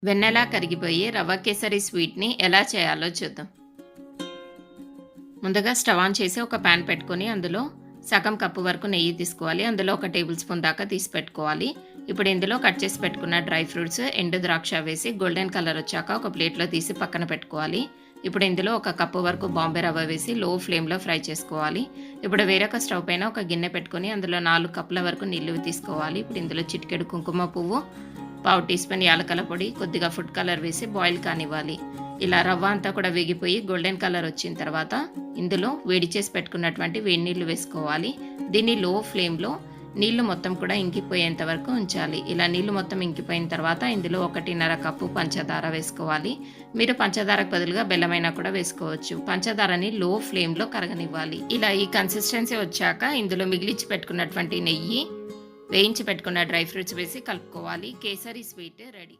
వెన్నెలా కరిగిపోయి రవ్వ కేసరి స్వీట్‌ని ఎలా చేయాలో చూద్దాం. ముందుగా స్టవ్ ఆన్ చేసి ఒక పాన్ పెట్టుకొని అందులో సగం కప్పు వరకు నెయ్యి తీసుకోవాలి. అందులో ఒక టేబుల్ స్పూన్ దాకా తీసి పెట్టుకోవాలి. ఇప్పుడు ఇందులో కట్ చేసి పెట్టుకున్న డ్రై ఫ్రూట్స్, ఎండు ద్రాక్ష వేసి గోల్డెన్ కలర్ వచ్చాక ఒక ప్లేట్‌లో తీసి పక్కన పెట్టుకోవాలి. ఇప్పుడు ఇందులో ఒక కప్పు వరకు బాంబే రవ్వ వేసి లో ఫ్లేమ్‌లో ఫ్రై చేసుకోవాలి. ఇప్పుడు వేరొక స్టవ్ పైన ఒక గిన్నె పెట్టుకొని అందులో 4 కప్పుల వరకు నీళ్లు తీసుకోవాలి. ఇప్పుడు ఇందులో చిటికెడు కుంకుమ పువ్వు, పావు టీ స్పూన్ యాలకుల పొడి, కొద్దిగా ఫుడ్ కలర్ వేసి బాయిల్ కానివ్వాలి. ఇలా రవ్వ అంతా కూడా వేగిపోయి గోల్డెన్ కలర్ వచ్చిన తర్వాత ఇందులో వేడి చేసి పెట్టుకున్నటువంటి వేడి నీళ్లు వేసుకోవాలి. దీన్ని లో ఫ్లేమ్లో నీళ్లు మొత్తం కూడా ఇంకిపోయేంత వరకు ఉంచాలి. ఇలా నీళ్లు మొత్తం ఇంకిపోయిన తర్వాత ఇందులో 1.5 కప్పు పంచదార వేసుకోవాలి. మీరు పంచదారకు బదులుగా బెల్లమైనా కూడా వేసుకోవచ్చు. పంచదారని లో ఫ్లేమ్లో కరగనివ్వాలి. ఇలా ఈ కన్సిస్టెన్సీ వచ్చాక ఇందులో మిగిలించి పెట్టుకున్నటువంటి నెయ్యి, వేయించి పెట్టుకున్న డ్రై ఫ్రూట్స్ వేసి కలుపుకోవాలి. Kesari sweet ready.